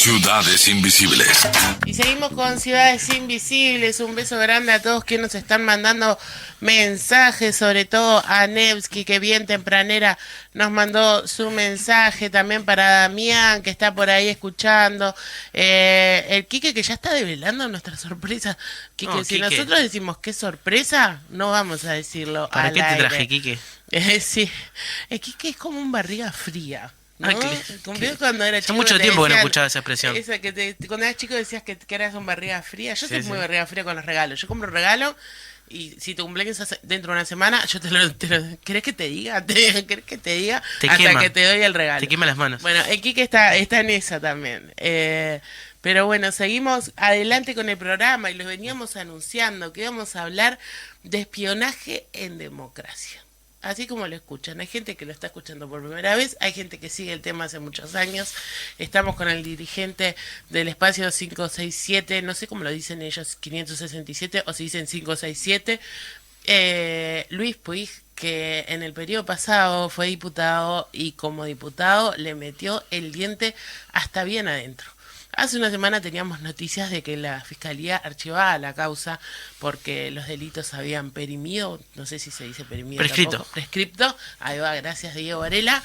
Ciudades Invisibles. Y seguimos con Ciudades Invisibles. Un beso grande a todos quienes nos están mandando mensajes, sobre todo a Nevsky, que bien tempranera nos mandó su mensaje, también para Damián, que está por ahí escuchando, el Quique, que ya está develando nuestra sorpresa. Quique, No, si Quique. nosotros decimos qué sorpresa, no vamos a decirlo ¿Para al qué te aire. traje, Quique? Sí, el Quique es como un barriga fría, ¿no? Ay, Como yo cuando era hace chico mucho te tiempo que no decían, escuchaba esa expresión. esa que cuando eras chico decías que eras un barriga fría. Yo Sí, soy sí. muy barriga fría con los regalos. Yo compro un regalo y si tu cumpleaños es dentro de una semana, yo ¿querés que te diga? ¿Querés que te diga? Te Hasta quema. que te doy el regalo. Te quema las manos. Bueno, el Quique está en esa también. Pero bueno, seguimos adelante con el programa y los veníamos anunciando que íbamos a hablar de espionaje en democracia. Así como lo escuchan, hay gente que lo está escuchando por primera vez, hay gente que sigue el tema hace muchos años. Estamos con el dirigente del espacio 567, no sé cómo lo dicen ellos, 567 o si dicen 567, Luis Puig, que en el periodo pasado fue diputado y como diputado le metió el diente hasta bien adentro. Hace una semana teníamos noticias de que la Fiscalía archivaba la causa porque los delitos habían perimido, no sé si se dice perimido Prescrito. tampoco, prescripto, ahí va, gracias Diego Varela,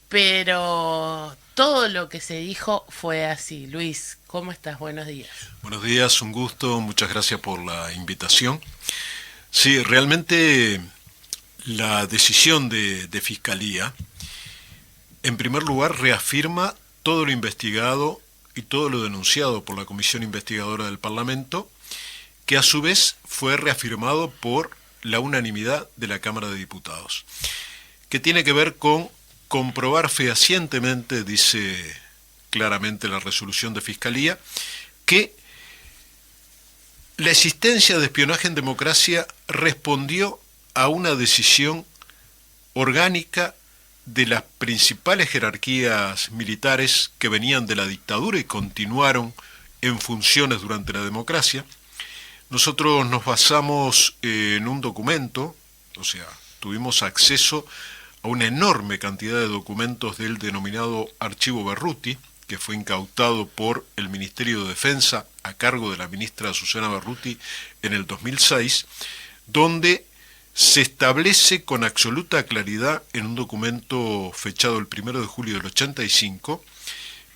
pero todo lo que se dijo fue así. Luis, ¿cómo estás? Buenos días. Buenos días, un gusto, muchas gracias por la invitación. Sí, realmente la decisión de Fiscalía, en primer lugar, reafirma todo lo investigado y todo lo denunciado por la Comisión Investigadora del Parlamento, que a su vez fue reafirmado por la unanimidad de la Cámara de Diputados, que tiene que ver con comprobar fehacientemente, dice claramente la resolución de Fiscalía, que la existencia de espionaje en democracia respondió a una decisión orgánica de las principales jerarquías militares que venían de la dictadura y continuaron en funciones durante la democracia. Nosotros nos basamos en un documento, o sea, tuvimos acceso a una enorme cantidad de documentos del denominado Archivo Berruti, que fue incautado por el Ministerio de Defensa a cargo de la ministra Susana Berruti en el 2006, donde se establece con absoluta claridad en un documento fechado el 1 de julio del 85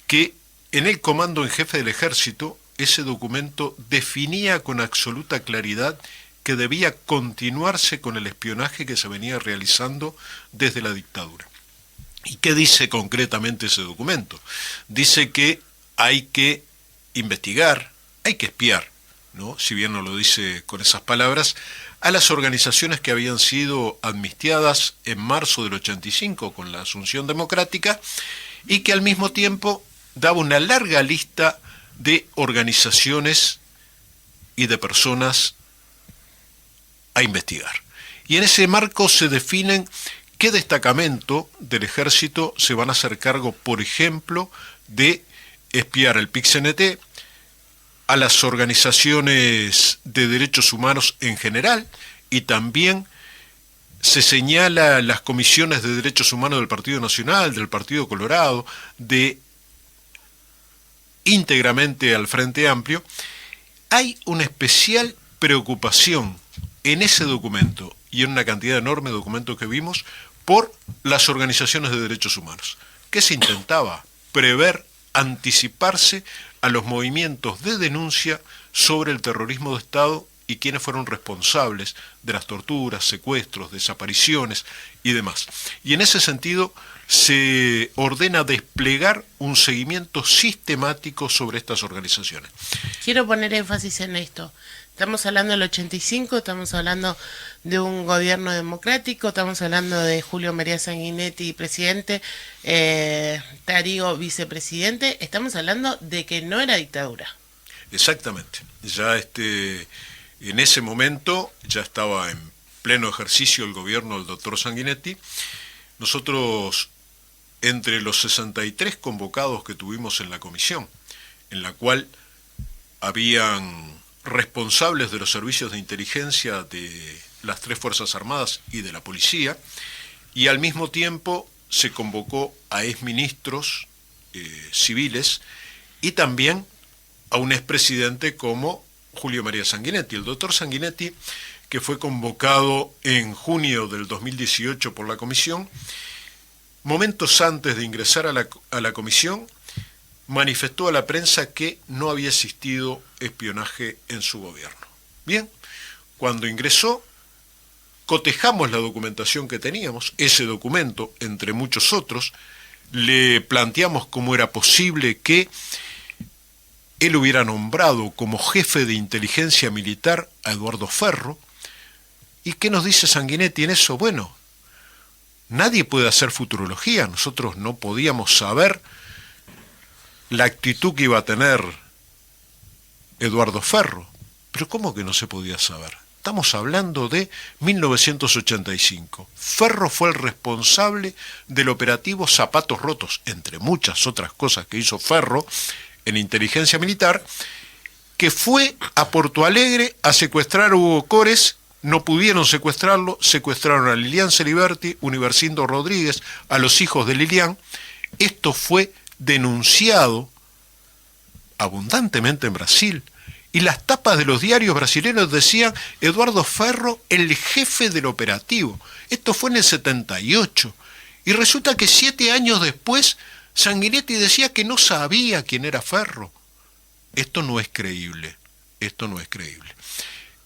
que en el Comando en Jefe del Ejército ese documento definía con absoluta claridad que debía continuarse con el espionaje que se venía realizando desde la dictadura. ¿Y qué dice concretamente ese documento? Dice que hay que investigar, hay que espiar, ¿no? Si bien no lo dice con esas palabras, a las organizaciones que habían sido amnistiadas en marzo del 85 con la Asunción Democrática y que al mismo tiempo daba una larga lista de organizaciones y de personas a investigar. Y en ese marco se definen qué destacamento del ejército se van a hacer cargo, por ejemplo, de espiar el PIC-CNT, a las organizaciones de derechos humanos en general, y también se señala las comisiones de derechos humanos del Partido Nacional, del Partido Colorado, de íntegramente al Frente Amplio. Hay una especial preocupación en ese documento y en una cantidad enorme de documentos que vimos por las organizaciones de derechos humanos, que se intentaba prever, anticiparse a los movimientos de denuncia sobre el terrorismo de Estado y quienes fueron responsables de las torturas, secuestros, desapariciones y demás. Y en ese sentido se ordena desplegar un seguimiento sistemático sobre estas organizaciones. Quiero poner énfasis en esto. Estamos hablando del 85, estamos hablando de un gobierno democrático, estamos hablando de Julio María Sanguinetti, presidente, Tarío, vicepresidente, estamos hablando de que no era dictadura. Exactamente. Ya en ese momento ya estaba en pleno ejercicio el gobierno del doctor Sanguinetti. Nosotros, entre los 63 convocados que tuvimos en la comisión, en la cual habían responsables de los servicios de inteligencia de las 3 Fuerzas Armadas y de la Policía, y al mismo tiempo se convocó a exministros civiles y también a un expresidente como Julio María Sanguinetti. El doctor Sanguinetti, que fue convocado en junio del 2018 por la comisión, momentos antes de ingresar a la comisión, manifestó a la prensa que no había existido espionaje en su gobierno. Bien, cuando ingresó, cotejamos la documentación que teníamos, ese documento, entre muchos otros, le planteamos cómo era posible que él hubiera nombrado como jefe de inteligencia militar a Eduardo Ferro. ¿Y qué nos dice Sanguinetti en eso? Bueno, nadie puede hacer futurología, nosotros no podíamos saber la actitud que iba a tener Eduardo Ferro. Pero ¿cómo que no se podía saber? Estamos hablando de 1985. Ferro fue el responsable del operativo Zapatos Rotos, entre muchas otras cosas que hizo Ferro en inteligencia militar, que fue a Porto Alegre a secuestrar a Hugo Cores. No pudieron secuestrarlo, secuestraron a Lilian Celiberti, Universindo Rodríguez, a los hijos de Lilian. Esto fue denunciado abundantemente en Brasil, y las tapas de los diarios brasileños decían Eduardo Ferro, el jefe del operativo. Esto fue en el 78, y resulta que 7 años después Sanguinetti decía que no sabía quién era Ferro. Esto no es creíble, esto no es creíble.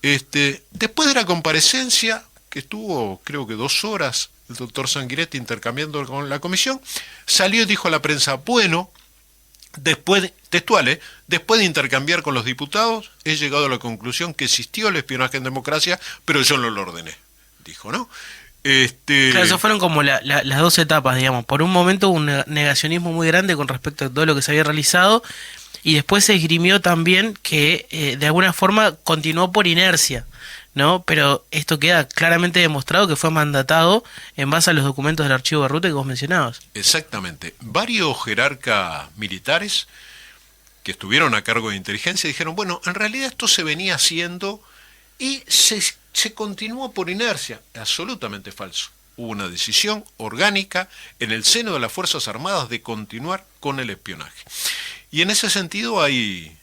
Después de la comparecencia, que estuvo creo que 2 horas, el doctor Sanguinetti intercambiando con la comisión, salió y dijo a la prensa, bueno, después de intercambiar con los diputados, he llegado a la conclusión que existió el espionaje en democracia, pero yo no lo ordené, dijo, ¿no? Claro, eso fueron como las 2 etapas, digamos. Por un momento hubo un negacionismo muy grande con respecto a todo lo que se había realizado, y después se esgrimió también que de alguna forma continuó por inercia, ¿no? Pero esto queda claramente demostrado que fue mandatado en base a los documentos del archivo de ruta que vos mencionabas. Exactamente. Varios jerarcas militares que estuvieron a cargo de inteligencia dijeron, bueno, en realidad esto se venía haciendo y se continuó por inercia. Absolutamente falso. Hubo una decisión orgánica en el seno de las Fuerzas Armadas de continuar con el espionaje. Y en ese sentido hay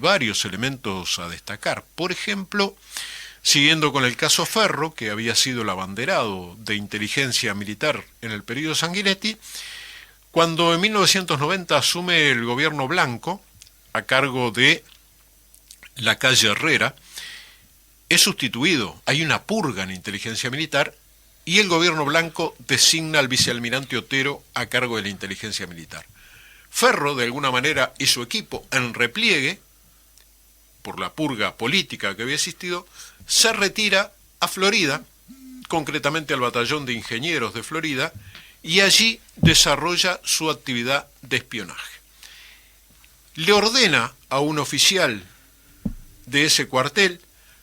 varios elementos a destacar. Por ejemplo, siguiendo con el caso Ferro, que había sido el abanderado de inteligencia militar en el periodo Sanguinetti, cuando en 1990 asume el gobierno blanco, a cargo de la calle Herrera, es sustituido, hay una purga en inteligencia militar, y el gobierno blanco designa al vicealmirante Otero a cargo de la inteligencia militar. Ferro, de alguna manera, y su equipo, en repliegue, por la purga política que había existido, se retira a Florida, concretamente al Batallón de Ingenieros de Florida, y allí desarrolla su actividad de espionaje. Le ordena a un oficial de ese cuartel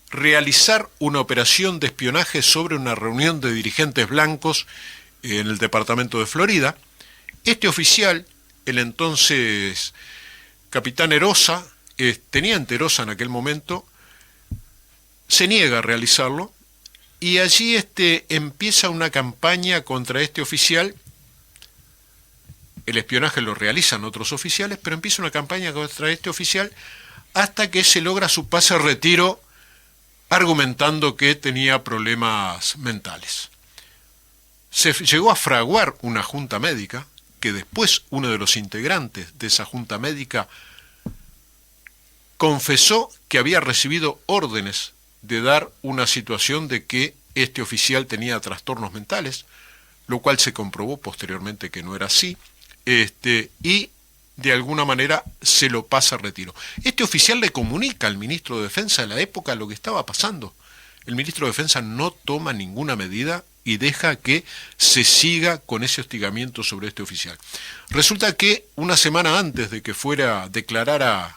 realizar una operación de espionaje sobre una reunión de dirigentes blancos en el departamento de Florida. Este oficial, el entonces capitán Erosa, teniente Erosa en aquel momento, se niega a realizarlo, y allí empieza una campaña contra este oficial. El espionaje lo realizan otros oficiales, pero empieza una campaña contra este oficial hasta que se logra su pase a retiro, argumentando que tenía problemas mentales. Se llegó a fraguar una junta médica, que después uno de los integrantes de esa junta médica confesó que había recibido órdenes de dar una situación de que este oficial tenía trastornos mentales, lo cual se comprobó posteriormente que no era así, y de alguna manera se lo pasa a retiro. Este oficial le comunica al ministro de Defensa de la época lo que estaba pasando. El ministro de Defensa no toma ninguna medida y deja que se siga con ese hostigamiento sobre este oficial. Resulta que una semana antes de que declarara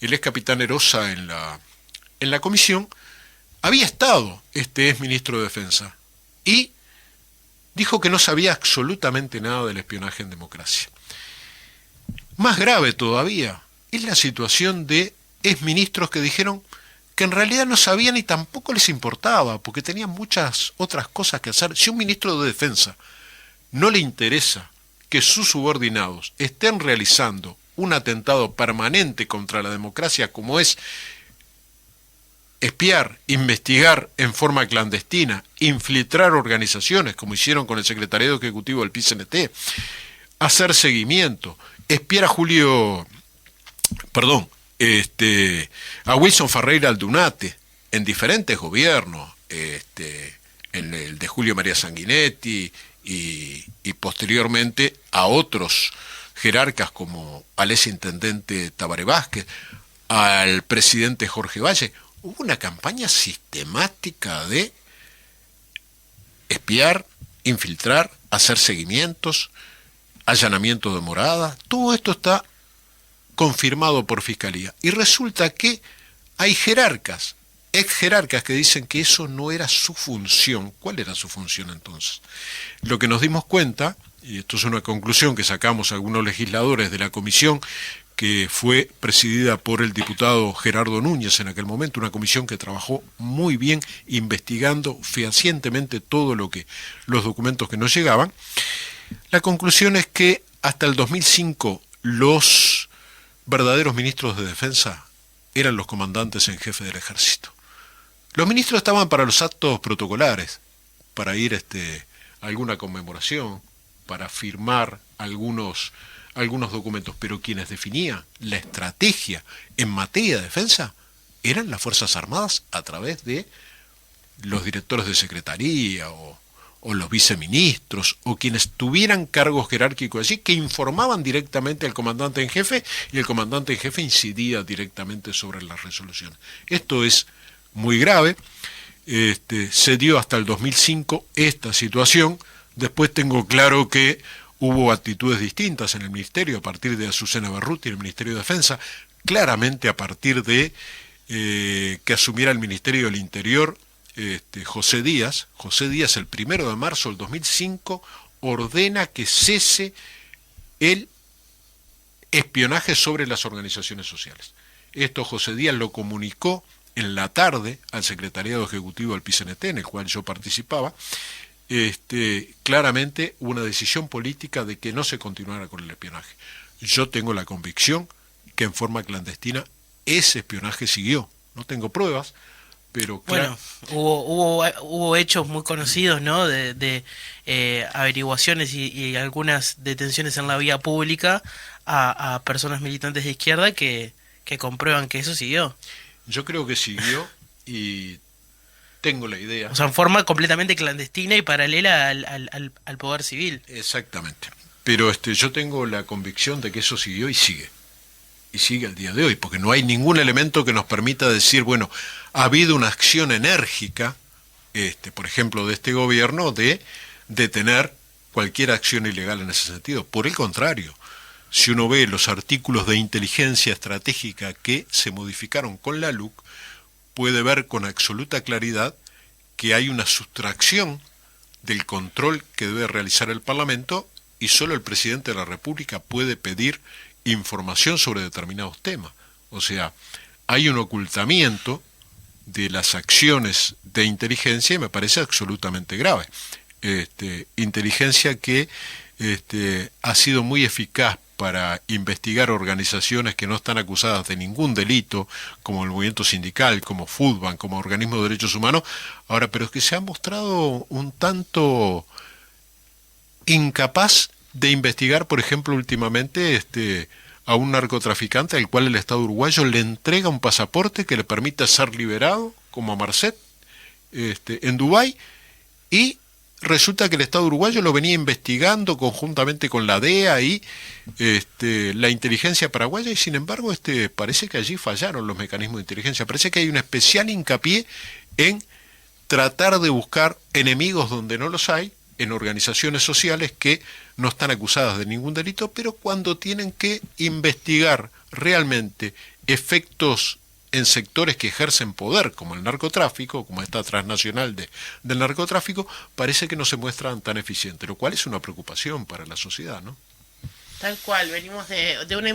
el ex capitán Erosa en la comisión, había estado este ex ministro de Defensa y dijo que no sabía absolutamente nada del espionaje en democracia. Más grave todavía es la situación de exministros que dijeron que en realidad no sabían y tampoco les importaba, porque tenían muchas otras cosas que hacer. Si a un ministro de Defensa no le interesa que sus subordinados estén realizando un atentado permanente contra la democracia como es espiar, investigar en forma clandestina, infiltrar organizaciones como hicieron con el secretariado ejecutivo del PICNT, hacer seguimiento, espiar a a Wilson Ferreira Aldunate en diferentes gobiernos, en el de Julio María Sanguinetti y posteriormente a otros jerarcas como al exintendente Tabaré Vázquez, al presidente Jorge Valle. Hubo una campaña sistemática de espiar, infiltrar, hacer seguimientos, allanamiento de morada. Todo esto está confirmado por Fiscalía. Y resulta que hay jerarcas, ex jerarcas, que dicen que eso no era su función. ¿Cuál era su función entonces? Lo que nos dimos cuenta, y esto es una conclusión que sacamos algunos legisladores de la comisión, que fue presidida por el diputado Gerardo Núñez en aquel momento, una comisión que trabajó muy bien investigando fehacientemente los documentos que nos llegaban. La conclusión es que hasta el 2005 los verdaderos ministros de defensa eran los comandantes en jefe del ejército. Los ministros estaban para los actos protocolares, para ir a alguna conmemoración, para firmar algunos documentos, pero quienes definían la estrategia en materia de defensa eran las Fuerzas Armadas a través de los directores de secretaría o los viceministros o quienes tuvieran cargos jerárquicos allí, que informaban directamente al comandante en jefe, y el comandante en jefe incidía directamente sobre las resoluciones. Esto es muy grave. Se dio hasta el 2005 esta situación. Después tengo claro que hubo actitudes distintas en el Ministerio a partir de Azucena Berruti en el Ministerio de Defensa, claramente a partir de que asumiera el Ministerio del Interior José Díaz. José Díaz, el 1 de marzo del 2005, ordena que cese el espionaje sobre las organizaciones sociales. Esto José Díaz lo comunicó en la tarde al Secretariado Ejecutivo del PICNT, en el cual yo participaba. Claramente una decisión política de que no se continuara con el espionaje. Yo tengo la convicción que en forma clandestina ese espionaje siguió. No tengo pruebas, pero bueno, hubo hechos muy conocidos, ¿no? De averiguaciones y algunas detenciones en la vía pública a personas militantes de izquierda que comprueban que eso siguió. Yo creo que siguió y tengo la idea. O sea, en forma completamente clandestina y paralela al poder civil. Exactamente. Pero yo tengo la convicción de que eso siguió y sigue. Y sigue al día de hoy, porque no hay ningún elemento que nos permita decir, bueno, ha habido una acción enérgica, por ejemplo, de este gobierno, de detener cualquier acción ilegal en ese sentido. Por el contrario, si uno ve los artículos de inteligencia estratégica que se modificaron con la LUC, puede ver con absoluta claridad que hay una sustracción del control que debe realizar el Parlamento y solo el presidente de la República puede pedir información sobre determinados temas. O sea, hay un ocultamiento de las acciones de inteligencia y me parece absolutamente grave. Inteligencia que ha sido muy eficaz para investigar organizaciones que no están acusadas de ningún delito, como el movimiento sindical, como Foodbank, como organismo de derechos humanos. Ahora, pero es que se ha mostrado un tanto incapaz de investigar, por ejemplo, últimamente a un narcotraficante al cual el Estado uruguayo le entrega un pasaporte que le permite ser liberado, como a Marcet, en Dubái, y resulta que el Estado uruguayo lo venía investigando conjuntamente con la DEA y la inteligencia paraguaya, y sin embargo parece que allí fallaron los mecanismos de inteligencia. Parece que hay un especial hincapié en tratar de buscar enemigos donde no los hay, en organizaciones sociales que no están acusadas de ningún delito, pero cuando tienen que investigar realmente efectos en sectores que ejercen poder, como el narcotráfico, como esta transnacional del narcotráfico, parece que no se muestran tan eficientes, lo cual es una preocupación para la sociedad, ¿no? Tal cual, venimos de una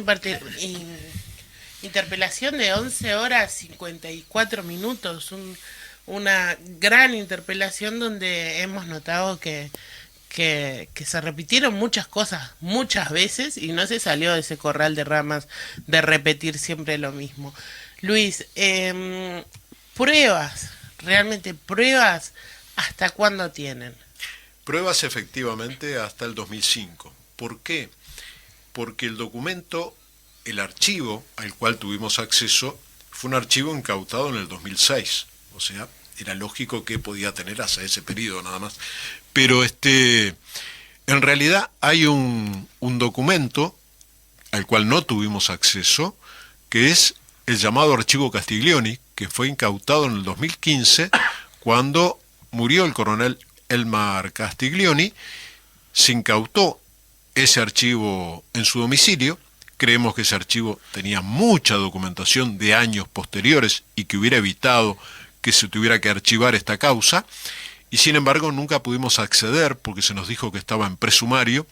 interpelación de 11 horas 54 minutos, una gran interpelación donde hemos notado que que se repitieron muchas cosas muchas veces y no se salió de ese corral de ramas de repetir siempre lo mismo. Luis, pruebas, realmente pruebas, ¿hasta cuándo tienen? Pruebas efectivamente hasta el 2005. ¿Por qué? Porque el documento, el archivo al cual tuvimos acceso, fue un archivo incautado en el 2006. O sea, era lógico que podía tener hasta ese periodo nada más. Pero en realidad hay un documento al cual no tuvimos acceso, que es el llamado Archivo Castiglioni, que fue incautado en el 2015 cuando murió el coronel Elmar Castiglioni. Se incautó ese archivo en su domicilio. Creemos que ese archivo tenía mucha documentación de años posteriores y que hubiera evitado que se tuviera que archivar esta causa, y sin embargo nunca pudimos acceder porque se nos dijo que estaba en presumario,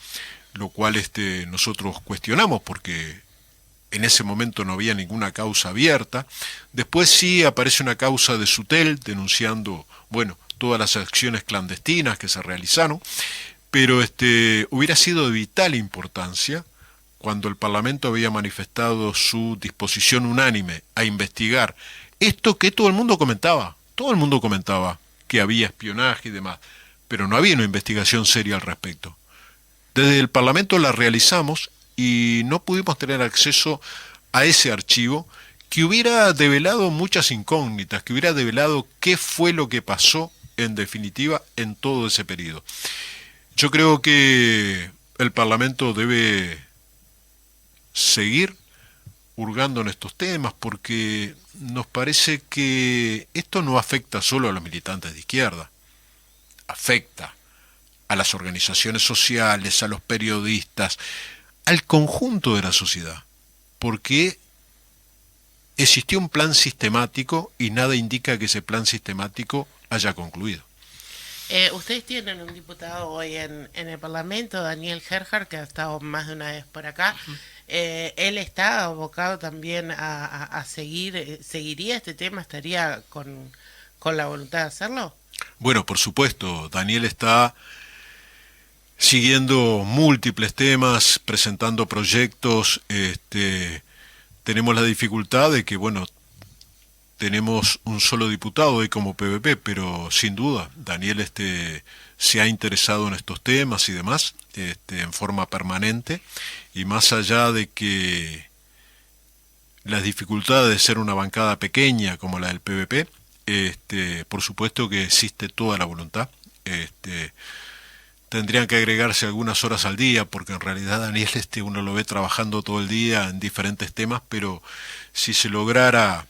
lo cual nosotros cuestionamos porque en ese momento no había ninguna causa abierta. Después sí aparece una causa de Sutel denunciando, bueno, todas las acciones clandestinas que se realizaron, pero hubiera sido de vital importancia cuando el Parlamento había manifestado su disposición unánime a investigar esto que todo el mundo comentaba que había espionaje y demás, pero no había una investigación seria al respecto. Desde el Parlamento la realizamos y no pudimos tener acceso a ese archivo que hubiera develado muchas incógnitas, que hubiera develado qué fue lo que pasó en definitiva en todo ese periodo. Yo creo que el Parlamento debe seguir hurgando en estos temas porque nos parece que esto no afecta solo a los militantes de izquierda, afecta a las organizaciones sociales, a los periodistas, al conjunto de la sociedad, porque existió un plan sistemático y nada indica que ese plan sistemático haya concluido. Ustedes tienen un diputado hoy en el Parlamento, Daniel Gerhard, que ha estado más de una vez por acá. Él está abocado también a seguir, ¿seguiría este tema? ¿Estaría con la voluntad de hacerlo? Bueno, por supuesto, Daniel está siguiendo múltiples temas, presentando proyectos. Tenemos la dificultad de que, bueno, tenemos un solo diputado hoy como PVP, pero sin duda Daniel se ha interesado en estos temas y demás en forma permanente, y más allá de que las dificultades de ser una bancada pequeña como la del PVP, por supuesto que existe toda la voluntad. Tendrían que agregarse algunas horas al día, porque en realidad Daniel uno lo ve trabajando todo el día en diferentes temas, pero si se lograra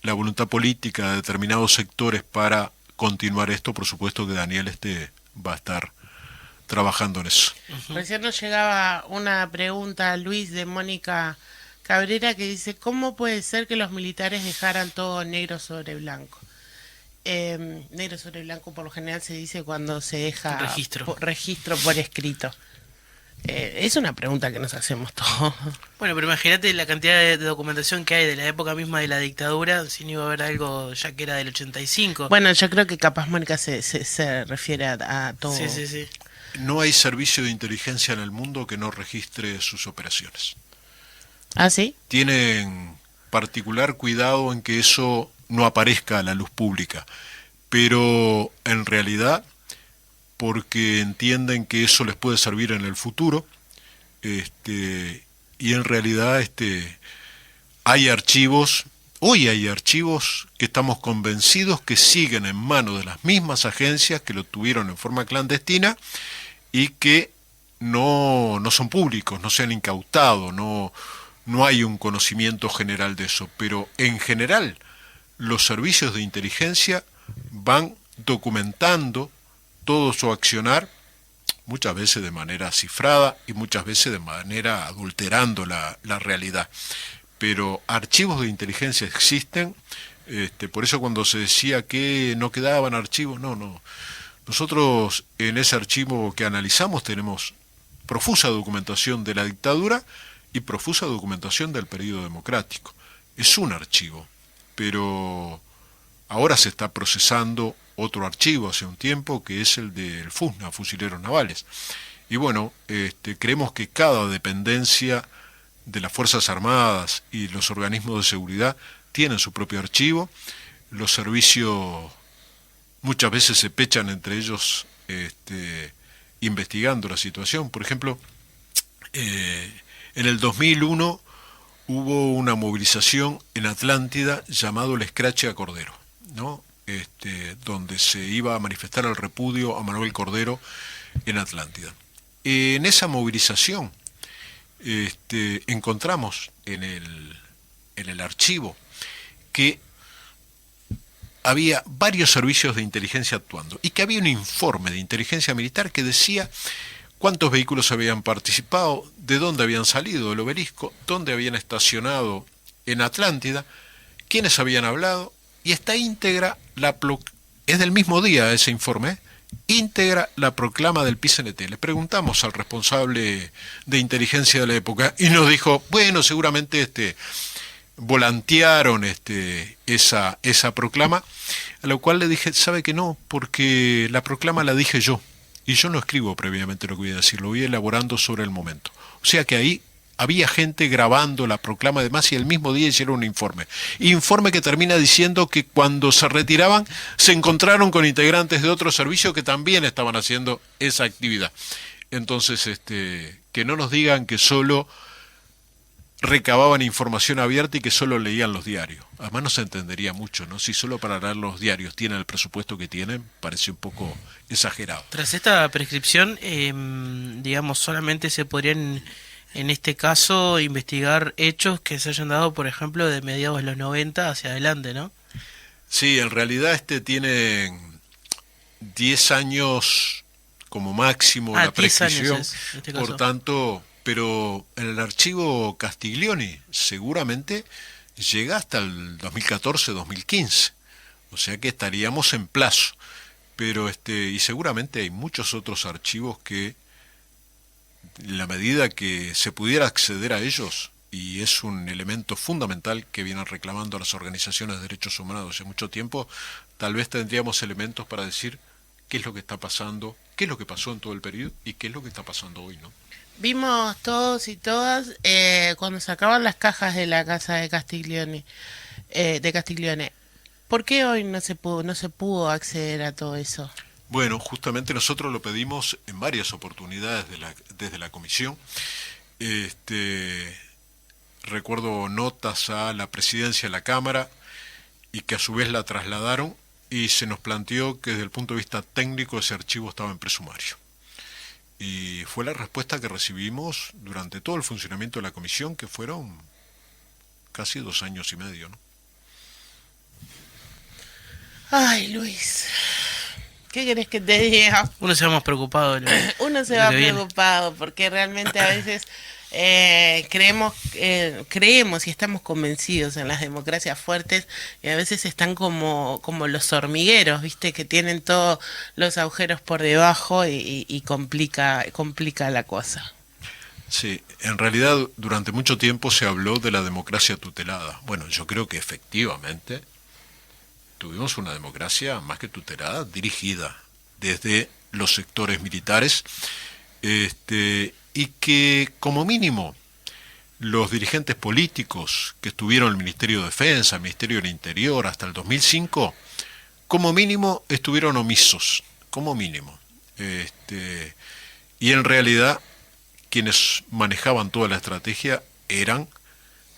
la voluntad política de determinados sectores para continuar esto, por supuesto que Daniel va a estar trabajando en eso. Recién nos llegaba una pregunta, Luis, de Mónica Cabrera, que dice: ¿cómo puede ser que los militares dejaran todo negro sobre blanco? Negro sobre blanco por lo general se dice cuando se deja registro por escrito. Es una pregunta que nos hacemos todos. Bueno, pero imagínate la cantidad de documentación que hay de la época misma de la dictadura, si no iba a haber algo ya que era del 85. Bueno, yo creo que capaz Mónica se refiere a todo. Sí. No hay servicio de inteligencia en el mundo que no registre sus operaciones. ¿Ah, sí? Tienen particular cuidado en que eso no aparezca a la luz pública, pero en realidad porque entienden que eso les puede servir en el futuro, y en realidad hay archivos, hoy hay archivos que estamos convencidos que siguen en manos de las mismas agencias que lo tuvieron en forma clandestina y que no son públicos, no se han incautado, no hay un conocimiento general de eso, pero en general los servicios de inteligencia van documentando todo su accionar, muchas veces de manera cifrada y muchas veces de manera adulterando la realidad. Pero archivos de inteligencia existen, por eso cuando se decía que no quedaban archivos, no. Nosotros en ese archivo que analizamos tenemos profusa documentación de la dictadura y profusa documentación del periodo democrático. Es un archivo, pero ahora se está procesando otro archivo hace un tiempo, que es el del FUSNA, Fusileros Navales. Y bueno, creemos que cada dependencia de las Fuerzas Armadas y los organismos de seguridad tienen su propio archivo. Los servicios muchas veces se pechan entre ellos investigando la situación. Por ejemplo, en el 2001 hubo una movilización en Atlántida llamado el Escrache a Cordero, ¿no? Donde se iba a manifestar el repudio a Manuel Cordero en Atlántida. En esa movilización encontramos en el archivo que había varios servicios de inteligencia actuando y que había un informe de inteligencia militar que decía cuántos vehículos habían participado, de dónde habían salido del obelisco, dónde habían estacionado en Atlántida, quiénes habían hablado, y está íntegra es del mismo día ese informe, íntegra la proclama del PICNT. Le preguntamos al responsable de inteligencia de la época y nos dijo, bueno, seguramente volantearon esa proclama, a lo cual le dije, sabe que no, porque la proclama la dije yo, y yo no escribo previamente lo que voy a decir, lo voy elaborando sobre el momento. O sea que ahí había gente grabando la proclama además y el mismo día hicieron un informe que termina diciendo que cuando se retiraban se encontraron con integrantes de otro servicio que también estaban haciendo esa actividad. Entonces, que no nos digan que solo recababan información abierta y que solo leían los diarios. Además no se entendería mucho, ¿no? Si solo para leer los diarios tienen el presupuesto que tienen, parece un poco exagerado. Tras esta prescripción, digamos, solamente se podrían, en este caso, investigar hechos que se hayan dado, por ejemplo, de mediados de los 90 hacia adelante, ¿no? Sí, en realidad tienen 10 años como máximo la 10 prescripción, años en este caso. por tanto, pero en el archivo Castiglioni seguramente llega hasta el 2014-2015, o sea que estaríamos en plazo, pero y seguramente hay muchos otros archivos que en la medida que se pudiera acceder a ellos, y es un elemento fundamental que vienen reclamando las organizaciones de derechos humanos hace mucho tiempo, tal vez tendríamos elementos para decir qué es lo que está pasando, qué es lo que pasó en todo el periodo y qué es lo que está pasando hoy, ¿no? Vimos todos y todas cuando sacaban las cajas de la casa de Castiglione, ¿por qué hoy no se pudo acceder a todo eso? Bueno, justamente nosotros lo pedimos en varias oportunidades desde la comisión. Recuerdo notas a la presidencia de la Cámara y que a su vez la trasladaron y se nos planteó que desde el punto de vista técnico ese archivo estaba en presumario. Y fue la respuesta que recibimos durante todo el funcionamiento de la comisión, que fueron casi 2 años y medio, ¿no? Ay, Luis, ¿qué querés que te diga? Uno se va más preocupado. Uno se va preocupado porque realmente a veces creemos y estamos convencidos en las democracias fuertes y a veces están como los hormigueros, ¿viste? Que tienen todos los agujeros por debajo y complica la cosa. Sí, en realidad durante mucho tiempo se habló de la democracia tutelada. Bueno, yo creo que efectivamente tuvimos una democracia más que tutelada, dirigida desde los sectores militares, y que como mínimo los dirigentes políticos que estuvieron en el Ministerio de Defensa, el Ministerio del Interior hasta el 2005, como mínimo estuvieron omisos, como mínimo. Y en realidad quienes manejaban toda la estrategia eran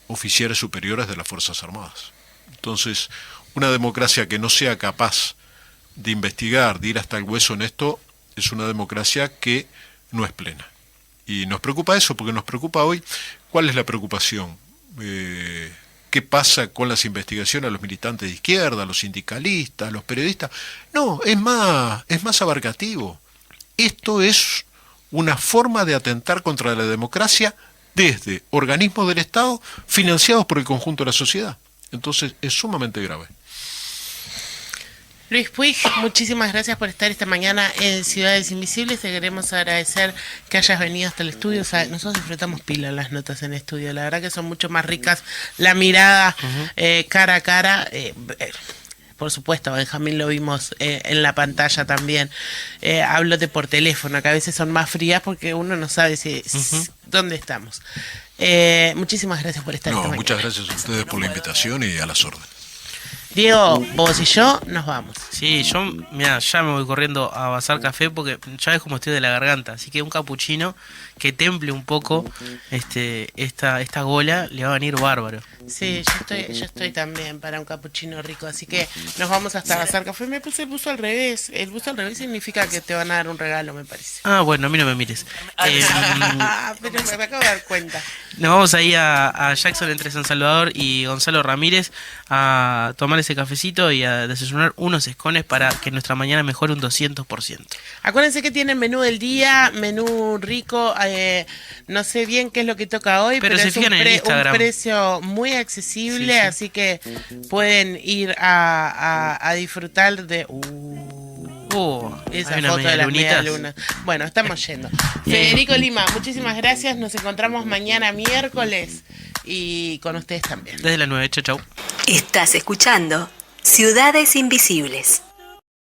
oficiales superiores de las Fuerzas Armadas. Entonces, una democracia que no sea capaz de investigar, de ir hasta el hueso en esto, es una democracia que no es plena. Y nos preocupa eso, porque nos preocupa hoy cuál es la preocupación. ¿Qué pasa con las investigaciones a los militantes de izquierda, a los sindicalistas, a los periodistas? No, es más abarcativo. Esto es una forma de atentar contra la democracia desde organismos del Estado financiados por el conjunto de la sociedad. Entonces es sumamente grave. Luis Puig, muchísimas gracias por estar esta mañana en Ciudades Invisibles. Te queremos agradecer que hayas venido hasta el estudio. O sea, nosotros disfrutamos pila las notas en estudio. La verdad que son mucho más ricas. La mirada cara a cara. por supuesto, Benjamín lo vimos en la pantalla también. Háblote por teléfono, que a veces son más frías porque uno no sabe dónde estamos. Muchísimas gracias por estar esta mañana. Muchas gracias a ustedes por la invitación y a las órdenes. Diego, vos y yo nos vamos. Sí, yo, mira, ya me voy corriendo a basar café porque ya ves cómo estoy de la garganta, así que un capuchino que temple un poco esta gola le va a venir bárbaro. Sí, yo estoy también para un capuchino rico, así que nos vamos hasta basar café. Me puse el buzo al revés. El buzo al revés significa que te van a dar un regalo, me parece. Ah, bueno, a mí no me mires. Pero me acabo de dar cuenta. Nos vamos ahí a Jackson entre San Salvador y Gonzalo Ramírez a tomar ese cafecito y a desayunar unos escones para que nuestra mañana mejore un 200%. Acuérdense que tienen menú del día, menú rico, no sé bien qué es lo que toca hoy, pero se es fijan en Instagram. un precio muy accesible, Sí. así que pueden ir a disfrutar de... esa hay una foto de las medialunitas. medialunas. Bueno, estamos yendo. Federico Lima, muchísimas gracias. Nos encontramos mañana miércoles y con ustedes también. Desde las 9, chau. Estás escuchando Ciudades Invisibles.